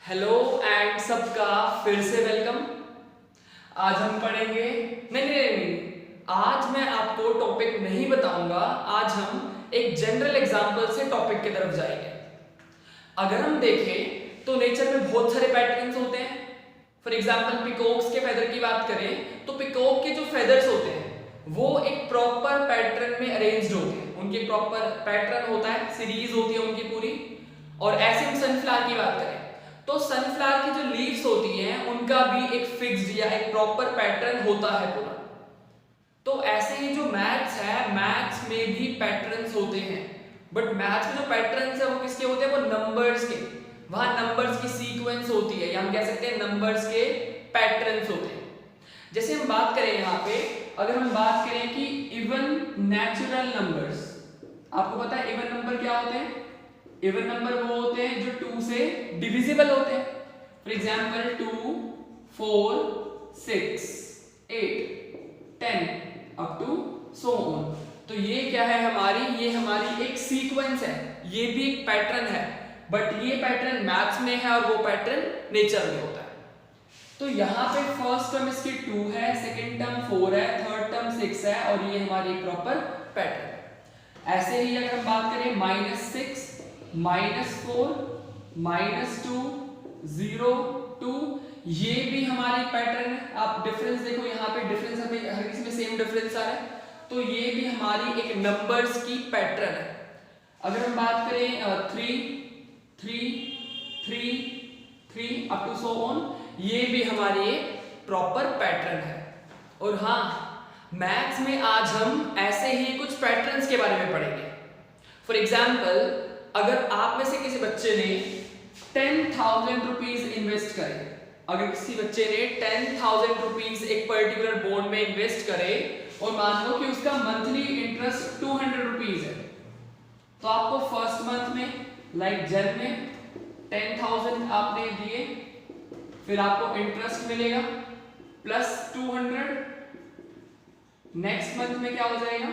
Hello and सबका फिर से वेलकम। आज हम पढ़ेंगे नहीं, आज मैं आपको टॉपिक नहीं बताऊंगा। आज हम एक जनरल एग्जांपल से टॉपिक की तरफ जाएंगे। अगर हम देखें तो नेचर में बहुत सारे पैटर्न्स होते हैं। फॉर एग्जांपल पिकॉक्स के फेदर की बात करें तो पिकॉक के जो फेदर्स होते हैं वो एक प्रॉपर पैटर्न में अरेंज्ड होते हैं। उनके प्रॉपर पैटर्न होता है, सीरीज होती है उनकी पूरी। और ऐसे हम सनफ्लावर की बात करें तो सनफ्लावर की जो लीव्स होती हैं उनका भी एक फिक्स्ड या एक प्रॉपर पैटर्न होता है पूरा। तो ऐसे ही जो मैथ्स है, मैथ्स में भी पैटर्न्स होते हैं, बट मैथ्स में जो पैटर्न्स है वो किसके होते हैं? वो नंबर्स के। वहां नंबर्स की सीक्वेंस होती है या हम कह सकते हैं नंबर्स के पैटर्न्स होते हैं। जैसे हम बात करें यहाँ पे, अगर हम बात करें कि इवन नेचुरल नंबर्स, आपको पता है इवन नंबर क्या होते हैं? इवन नंबर वो होते हैं जो 2 से डिविजिबल होते हैं। For example 2, 4, 6, 8, 10 up to so on. तो ये क्या है ये हमारी एक सीक्वेंस है, ये भी एक पैटर्न है, बट ये पैटर्न मैथ्स में है और वो पैटर्न नेचर में होता है। तो यहाँ पे फर्स्ट टर्म इसकी 2 है, सेकेंड टर्म 4 है, थर्ड टर्म 6 है और ये हमारी प्रॉपर पैटर्न है। ऐसे ही अगर हम बात करें -6, -4, -2, 0, 2, ये भी हमारी पैटर्न है। आप डिफरेंस देखो, यहाँ पे डिफरेंस हमें हर किसी में सेम डिफरेंस आ रहा है, तो ये भी हमारी एक नंबर्स की पैटर्न है। अगर हम बात करें 3, 3, 3, 3 अप टू सो ऑन, ये भी हमारी एक प्रॉपर पैटर्न है। और हाँ, मैथ्स में आज हम ऐसे ही कुछ पैटर्न्स के बारे में पढ़ेंगे। फॉर एग्जाम्पल, अगर आप में से किसी बच्चे ने 10,000 रुपीज इन्वेस्ट करे, अगर किसी बच्चे ने 10,000 रुपीज एक पर्टिकुलर बॉन्ड में इन्वेस्ट करे और मान लो कि उसका मंथली इंटरेस्ट 200 रुपीज है, तो आपको फर्स्ट मंथ में लाइक जन में 10,000 आपने दिए, फिर आपको इंटरेस्ट मिलेगा प्लस 200। नेक्स्ट मंथ में क्या हो जाएगा?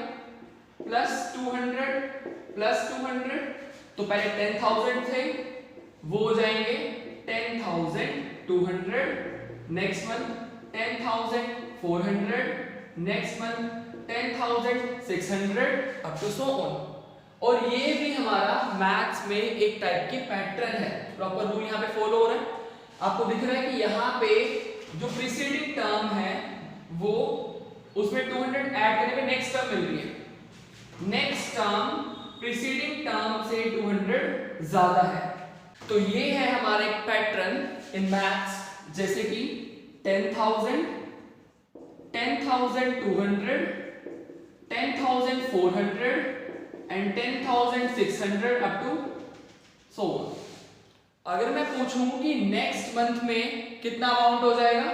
Plus 200 plus 200। तो पहले 10,000 थे, वो हो जाएंगे 10,200। Next month 10,400, next month 10,600 up to so on. और ये भी हमारा मैथ्स में एक टाइप की पैटर्न है। प्रॉपर रूल यहाँ पे फॉलो हो रहा है। आपको दिख रहा है कि यहाँ पे जो प्रीसीडिंग टर्म है वो उसमें 200 ऐड करने पे नेक्स्ट टर्म मिल रही है। नेक्स्ट टर्म प्रीसीडिंग टर्म से 200 ज्यादा है। तो ये है हमारा एक पैटर्न इन मैथ्स, जैसे कि 10,000, 10,200, 10,400 and 10,600 up to so on. अगर मैं पूछूं कि नेक्स्ट मंथ में कितना अमाउंट हो जाएगा,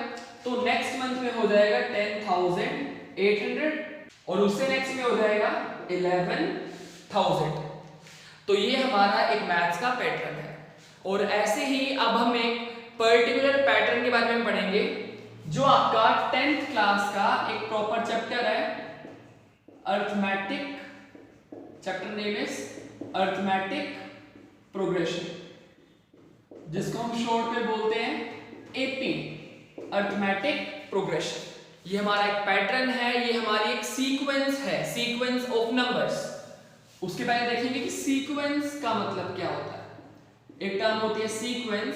तो नेक्स्ट मंथ में हो जाएगा 10,800 और उससे नेक्स्ट में हो जाएगा 11,000। तो ये हमारा एक मैथ्स का पैटर्न है। और ऐसे ही अब हम एक पर्टिकुलर पैटर्न के बारे में पढ़ेंगे जो आपका 10th क्लास का एक प्रॉपर चैप्टर है, arithmetic. Chapter name is arithmetic progression, जिसको हम शॉर्ट में बोलते हैं एपी, अर्थमेटिक प्रोग्रेशन। ये हमारा एक पैटर्न है, ये हमारी एक सीक्वेंस है, सीक्वेंस ऑफ नंबर्स। उसके बाद देखेंगे कि सीक्वेंस का मतलब क्या होता है। एक टर्म होती है सीक्वेंस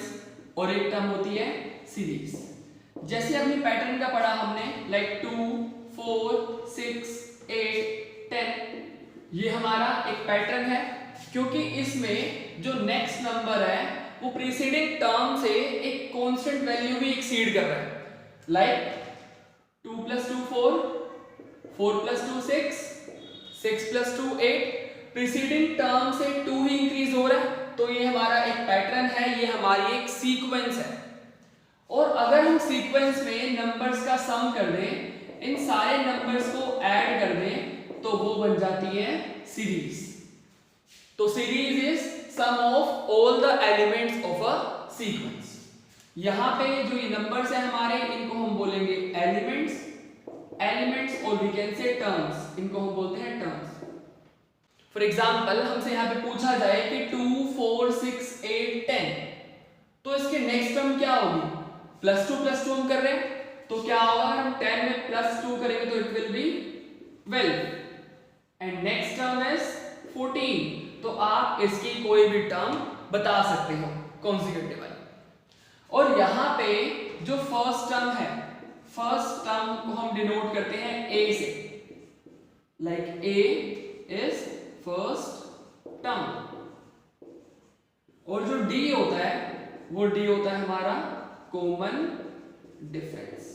और एक टर्म होती है सीरीज। जैसे अपनी पैटर्न का पढ़ा हमने, लाइक 2, 4, 6, 8, 10, ये हमारा एक पैटर्न है, क्योंकि इसमें जो नेक्स्ट नंबर है वो प्रीसीडिंग टर्म से एक कांस्टेंट वैल्यू भी एक्सीड कर रहा है। लाइक 2 + 2 4, 4 + 2 6, 6 + 2 8, प्रीसीडिंग टर्म से 2 ही इंक्रीज हो रहा है। तो ये हमारा एक पैटर्न है, ये हमारी एक सीक्वेंस है। और अगर हम सीक्वेंस में नंबर्स का सम कर दें, इन सारे नंबर्स को ऐड कर दें, तो वो बन जाती है सीरीज। तो series is sum of all the elements of a sequence. यहां पे जो ये नंबर्स है हमारे, इनको हम बोलेंगे एलिमेंट्स, एलिमेंट्स और वी कैन से टर्म्स, इनको हम बोलते हैं टर्म्स। फॉर एग्जाम्पल, हमसे यहाँ पे पूछा जाए कि 2, 4, 6, 8, 10, तो इसके नेक्स्ट टर्म क्या होगी, प्लस टू हम कर रहे हैं, तो क्या होगा, हम 10 में प्लस 2 करेंगे तो it will B 12 and next term is 14। तो आप इसकी कोई भी टर्म बता सकते हो कॉन्जिक्यूटिव वाली। और यहां पे जो फर्स्ट टर्म है, फर्स्ट टर्म को हम डिनोट करते हैं ए से, like a is first term, और जो डी होता है वो डी होता है हमारा कॉमन डिफरेंस,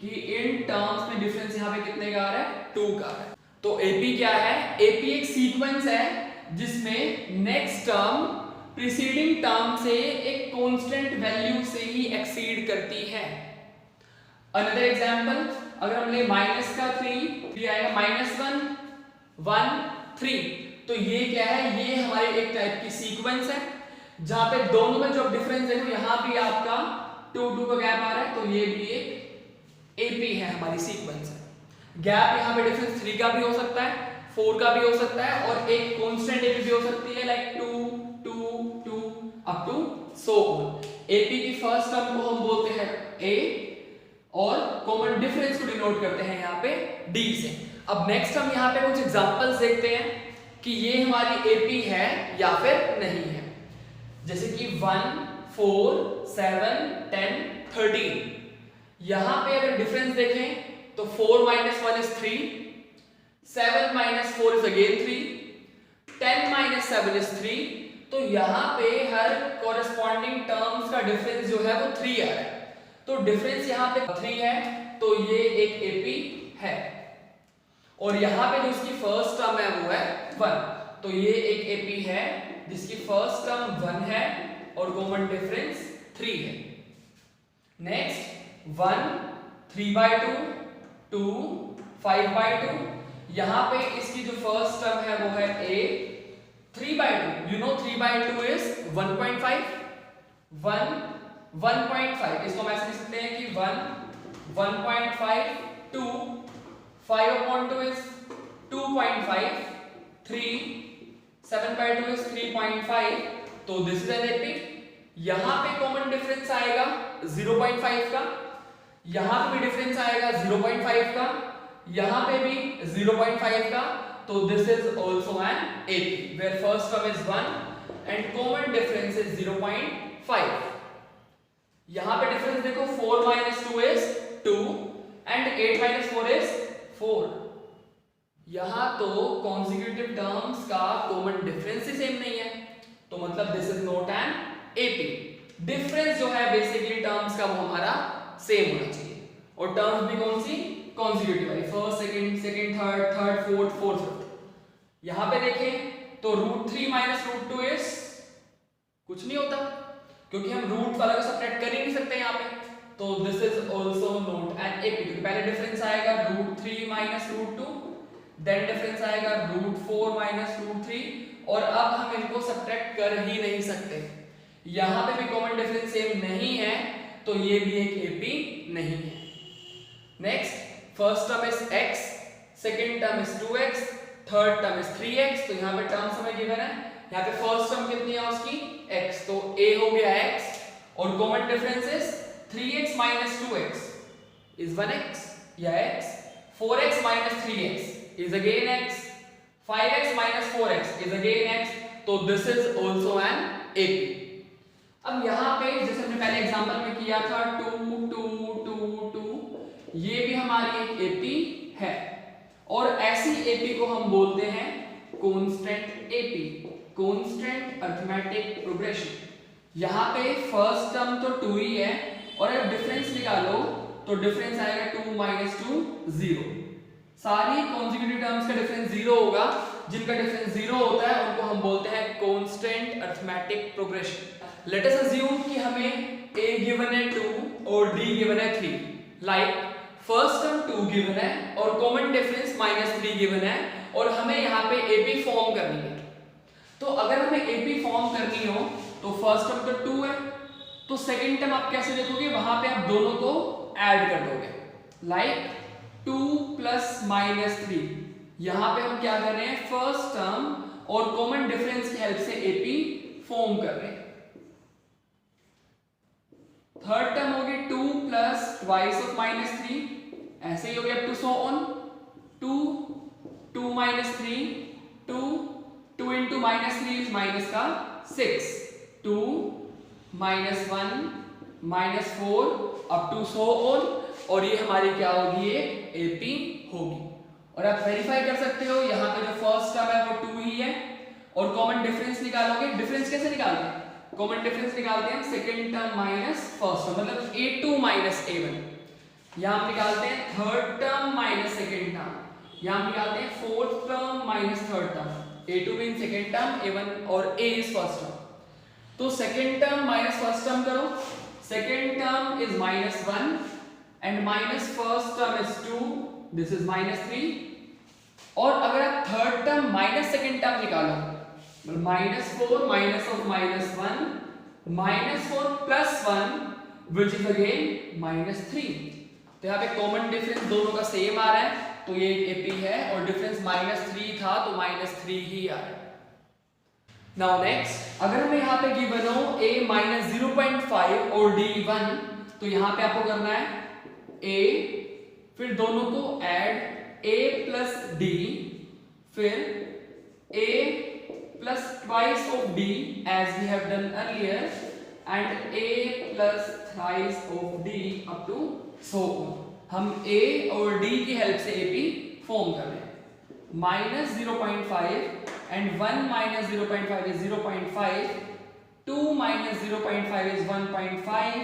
कि इन टर्म्स में डिफरेंस यहां पे कितने का आ रहा है, 2 का आ रहा है। तो एपी क्या है, एपी एक सीक्वेंस है जिसमें नेक्स्ट टर्म प्रीसीडिंग टर्म से एक कांस्टेंट वैल्यू से ही एक्सीड करती है। अनदर एग्जांपल, अगर हम ले माइनस का 3 आएगा, -1 1 3, तो ये क्या है, ये हमारे एक टाइप की सीक्वेंस है जहां पे दोनों में जो डिफरेंस है, यहां भी आपका 2 का गैप आ रहा है, तो ये भी एक एपी है, हमारी सीक्वेंस है। गैप यहां पे डिफरेंस 3 का भी हो सकता है, 4 का भी हो सकता है, और एक कांस्टेंट एपी भी हो सकती है, like 2 2 2 up to so on. AP की फर्स्ट टर्म को हम बोलते हैं ए, और कॉमन डिफरेंस को डिनोट करते हैं यहां पे डी से। अब नेक्स्ट हम यहां पे कुछ एग्जांपल्स देखते हैं कि ये हमारी एपी है या फिर नहीं है। जैसे कि 1 4 7 10 13, यहां पे अगर डिफरेंस देखें तो 4 - 1 is 3, 7 - 4 is again 3, 10 - 7 is 3, तो यहां पे हर कॉरेस्पॉन्डिंग टर्म्स का डिफरेंस जो है वो 3 आ रहा है, तो डिफरेंस यहां पे 3 है, तो ये एक एपी है। और यहां पे जो इसकी फर्स्ट टर्म है वो है 1, तो ये एक एपी है जिसकी फर्स्ट टर्म 1 है और कॉमन डिफरेंस 3 है। नेक्स्ट 1 3/2 2 5/2, यहां पे इसकी जो फर्स्ट टर्म है वो है a 3/2, यू नो 3/2 इज 1.5, 1 1.5, इसको हम ऐसे लिख सकते हैं कि 1 1.5 2 5/2 is 2.5, 3 7/2 is 3.5, तो दिस इज एन एपी। यहां पे कॉमन डिफरेंस आएगा 0.5 का, यहां पे भी डिफरेंस आएगा 0.5 का, यहां पे भी 0.5 का, तो this is also an AP where first term is 1 and common difference is 0.5। यहां पे डिफरेंस देखो 4 - 2 is 2 एंड 8 - 4 is 4। यहां तो कॉन्जिक्यूटिव टर्म्स का कॉमन डिफरेंस ही सेम नहीं है, तो मतलब this is not an AP. Difference जो है बेसिकली टर्म्स का वो हमारा सेम होना चाहिए, और टर्म्स भी कौन सी, कॉन्जिक्यूटिव वाली, first second second third third fourth fourth fifth. यहां पे देखें तो √3 - √2 इज कुछ नहीं होता, क्योंकि हम रूट वाला को सब्ट्रैक्ट कर ही नहीं सकते यहां पे, तो this is also not an AP. तो पहले डिफरेंस आएगा √3 - √2, देन डिफरेंस आएगा √4 - √3, और अब हम इनको सब्ट्रैक्ट कर ही नहीं सकते। यहां पे भी कॉमन डिफरेंस सेम नहीं है, तो ये भी एक एपी नहीं है। Next, first term is x, second term is 2x, third term is 3x, तो यहां पे टर्म्स हमें गिवन है, यहां पे फर्स्ट टर्म कितनी है उसकी x, तो a हो गया x, और common difference is 3x - 2x is 1x या x, 4x - 3x is again x, 5x - 4x is again x, तो this is also an AP। अब यहां पे जैसे हमने पहले एग्जांपल में किया था 2 2 2 2, ये भी हमारी एक AP है, और ऐसी AP को हम बोलते हैं constant AP, constant arithmetic progression. यहां पे फर्स्ट टर्म तो 2 ही है, और अगर डिफरेंस निकालो तो डिफरेंस आएगा 2 - 2 0। सारी कॉन्जिक्यूटिव टर्म्स का डिफरेंस 0 होगा, जिनका डिफरेंस 0 होता है उनको हम बोलते हैं constant arithmetic progression. Let us assume कि हमें a गिवन है 2 और d गिवन है 3, लाइक फर्स्ट टर्म 2 गिवन है और कॉमन डिफरेंस -3 गिवन है, और हमें यहाँ पे AP फॉर्म करनी है। तो अगर हमें AP फॉर्म करनी हो तो फर्स्ट टर्म तो 2 है, तो सेकंड टर्म आप कैसे देखोगे, वहां पे आप दोनों को ऐड कर दोगे, लाइक 2 + -3। यहां पे हम क्या कर रहे हैं, फर्स्ट टर्म और कॉमन डिफरेंस की हेल्प से AP फॉर्म कर रहे हैं। थर्ड टर्म होगी 2 प्लस ट्वाइस ऑफ -3, ऐसे ही हो गया up to so on. 2 2 - 3 2 2 into -3 is minus का 6, 2 -1 -4 अप टू सो ऑन, और ये हमारी क्या होगी, एक एपी होगी। और आप वेरीफाई कर सकते हो यहाँ पे जो फर्स्ट टर्म है वो 2 ही है, और कॉमन डिफरेंस निकालोगे। डिफरेंस कैसे निकालते हैं? कॉमन डिफरेंस निकालते हैं second term minus first term, मतलब a2 माइनस a1। यहाँ हम निकालते हैं third term minus second term, यहाँ हम निकालते हैं fourth term minus third term. a2 mean second term, a1 और a इज फर्स्ट टर्म। तो second term minus first term करो। Second term is -1 and minus first term is 2, this is -3। और अगर आप third term minus second term निकालो, -4 minus of -1 -4 plus 1 which is again -3। तो यहाँ पे कॉमन डिफरेंस दोनों का सेम आ रहा है, तो ये एक एपी है, और डिफरेंस -3 था तो -3 ही आ रहा है। नाउ नेक्स्ट, अगर हमें यहाँ पे गिवन हो a -0.5 और d 1, तो यहाँ पे आपको करना है a, फिर दोनों को ऐड a प्लस d, फिर a plus twice of d as we have done earlier, and a plus thrice of d up to so on। हम a और d की हेल्प से ap फॉर्म कर रहे हैं। -0.5 and 1 - 0.5 is 0.5, 2 - 0.5 is 1.5,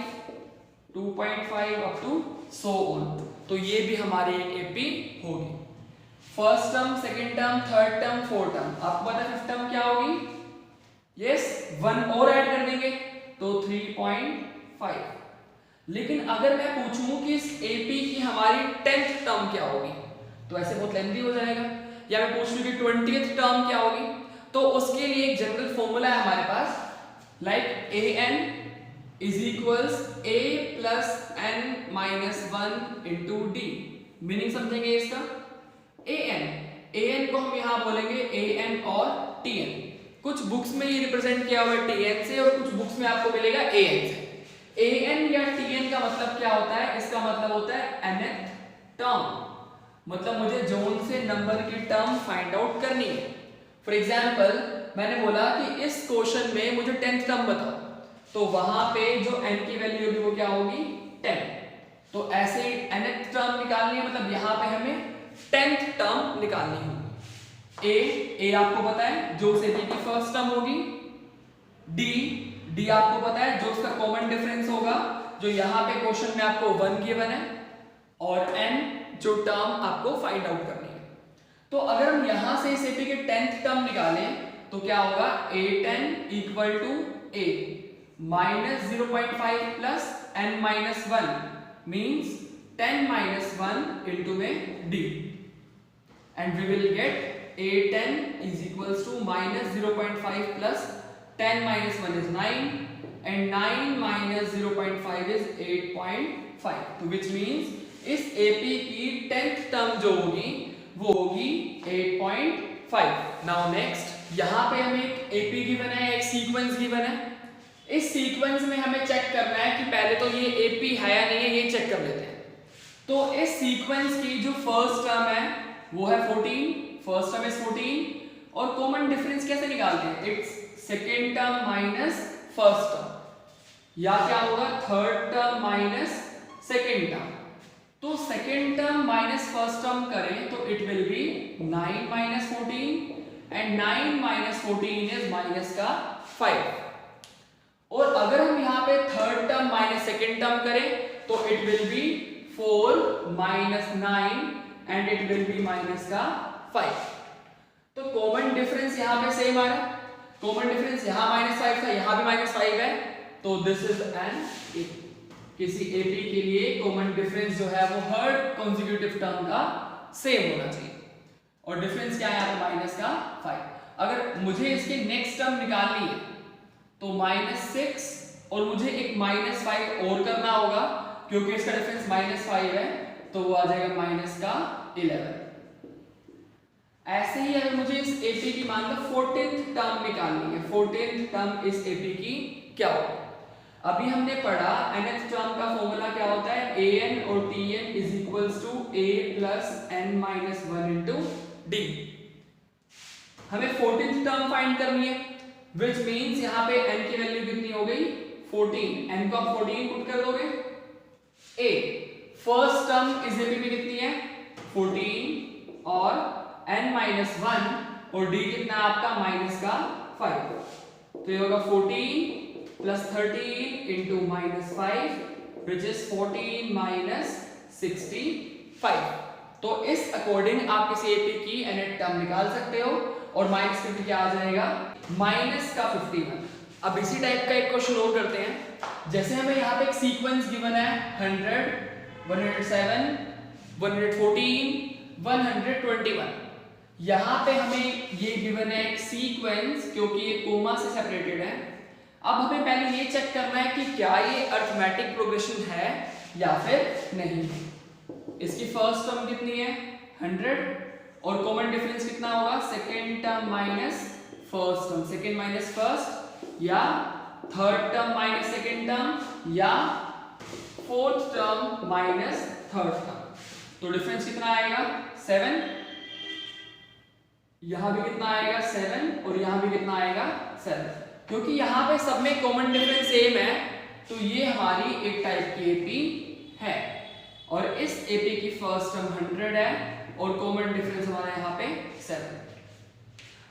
2.5 up to so on। तो ये भी हमारी एक ap होगी। First term, second term, third term, fourth term, आपको पता है फिफ्थ टर्म क्या होगी? यस, 1 और ऐड कर देंगे तो 3.5। लेकिन अगर मैं पूछूं कि इस एपी की हमारी 10th टर्म क्या होगी, तो ऐसे बहुत लेंथी हो जाएगा। या मैं पूछ लूं कि 20th टर्म क्या होगी, तो उसके लिए एक जनरल फॉर्मूला है हमारे पास, like an is equals a plus n minus 1 into d। Meaning समझेंगे इसका? an को हम यहाँ बोलेंगे an और tn। कुछ बुक्स में ये रिप्रेजेंट किया हुआ है tn से, और कुछ बुक्स में आपको मिलेगा an से। an या tn का मतलब क्या होता है? इसका मतलब होता है nth टर्म, मतलब मुझे जोन से नंबर की टर्म फाइंड आउट करनी है। फॉर एग्जाम्पल, मैंने बोला कि इस क्वेश्चन में मुझे 10th टर्म बताओ, तो वहां पे जो n की वैल्यू होगी वो क्या होगी? 10। तो ऐसे nth टर्म निकालनी है, मतलब यहाँ पे हमें 10th टर्म निकालनी होगी। a आपको पता है जो उस एपी की फर्स्ट टर्म होगी, d आपको पता है जो उसका कॉमन डिफरेंस होगा, जो यहाँ पे क्वेश्चन में आपको 1 गिवन है, और n जो टर्म आपको फाइंड आउट करनी है। तो अगर हम यहां से इस एपी के 10th टर्म निकालें तो क्या होगा? a10 equal to a -0.5 plus n minus 1 means 10 minus 1 into में d, and we will get a10 is equals to -0.5 plus 10 minus 1 is 9, and 9 minus 0.5 is 8.5, तो which means इस AP की 10th term जो होगी वो होगी 8.5। नाउ नेक्स्ट, यहाँ पे हमें एक AP गिवन है, एक सीक्वेंस गिवन है। इस सीक्वेंस में हमें चेक करना है कि पहले तो ये AP है या नहीं है, ये चेक कर लेते हैं। तो इस सीक्वेंस की जो फर्स्ट टर्म है वो है 14, फर्स्ट टर्म इज 14, और कॉमन डिफरेंस कैसे निकालते हैं? It's second term minus first term, या क्या होगा? Third term minus second term. तो second term minus first term करें तो it will be 9 minus 14, and 9 minus 14 is minus का 5। और अगर हम यहाँ पे third term minus second term करें तो it will be 4 minus 9 and it will be minus का 5। तो कॉमन डिफरेंस यहाँ पे सेम आ रहा है, कॉमन डिफरेंस यहाँ -5 था, यहाँ भी -5 है, तो दिस इज एन AP। किसी एपी के लिए कॉमन डिफरेंस जो है वो हर कॉन्जिक्यूटिव टर्म का सेम होना चाहिए, और डिफरेंस क्या है यहाँ पे? माइनस का 5। अगर मुझे इसकी नेक्स्ट टर्म निकालनी है तो -6, और मुझे एक -5 और करना होगा, क्योंकि इसका डिफरेंस -5 है, तो वो आ जाएगा माइनस का 11। ऐसे ही अगर मुझे इस एपी की मान लो 14th टर्म निकालनी है, 14th टर्म इस एपी की क्या होगी? अभी हमने पढ़ा nth टर्म का फॉर्मूला क्या होता है, an और tn is equals to a plus n minus 1 into d. हमें 14th टर्म फाइंड करनी है, विच मीन्स यहाँ पे n की वैल्यू कितनी हो गई 14, n को आप 14 पुट कर दोगे। a फर्स्ट टर्म इस एपी में कितनी है 14 और n माइनस 1 और d कितना आपका माइनस का 5, तो ये होगा 14 plus 13 into minus 5 which is 14 minus 65। तो इस अकॉर्डिंग आप किसी एपी की nth टर्म निकाल सकते हो और माइनस 50 क्या आ जाएगा माइनस का 51। अब इसी टाइप का एक क्वेश्चन और करते हैं। जैसे हमें यहाँ पे एक सीक्वेंस गिवन है 100, 107, 114, 121। यहाँ पे हमें ये गिवन है एक सीक्वेंस क्योंकि ये कोमा से सेपरेटेड है। अब हमें पहले ये चेक करना है कि क्या ये अरिथमेटिक प्रोग्रेशन है या फिर नहीं है। इसकी फर्स्ट टर्म कितनी है 100 और कॉमन डिफरेंस कितना होगा second term minus first term, second minus first, या third term minus second term, या fourth term minus third term. तो डिफरेंस कितना आएगा 7, यहां भी कितना आएगा 7 और यहां भी कितना आएगा 7। क्योंकि यहाँ पे सब में कॉमन डिफरेंस सेम है तो ये हमारी एक टाइप की एपी है और इस एपी की फर्स्ट टर्म 100 है और कॉमन डिफरेंस हमारा यहाँ पे 7।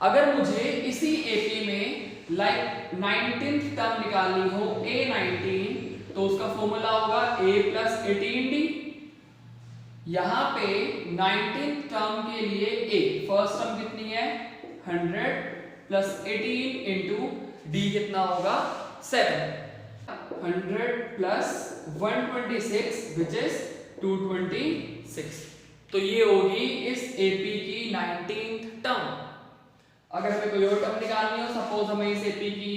अगर मुझे इसी एपी में लाइक 19th टर्म निकालनी हो A19 तो उसका फॉर्मूला होगा A प्लस 18D। यहाँ पे 19th टर्म के लिए A फर्स्ट टर्म कितनी है 100 प्लस 18 इंटू D कितना होगा 7, 100 प्लस 126 विच इज 226। तो ये होगी इस एपी की 19th टर्म। अगर हमें कोई और टर्म निकालनी हो, सपोज हमें इस एपी की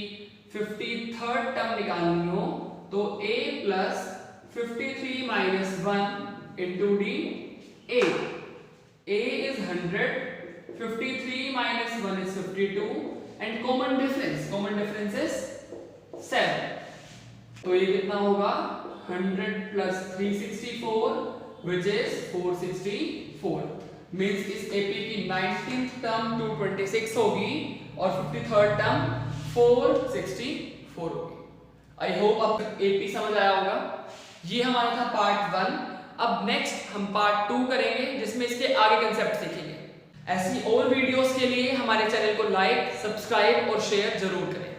53rd टर्म निकालनी हो तो A plus 53 minus 1 into D. A is 100, 53 minus 1 is 52 and common difference is 7। तो ये कितना होगा 100 plus 364 which is 464। मीन्स इस एपी की 19th टर्म 226 होगी और 53rd टर्म 464 होगी। आई होप अब एपी समझ आया होगा। ये हमारा था पार्ट 1। अब नेक्स्ट हम पार्ट 2 करेंगे जिसमें इसके आगे कंसेप्ट सीखेंगे। ऐसी और वीडियोस के लिए हमारे चैनल को लाइक, सब्सक्राइब और शेयर जरूर करें।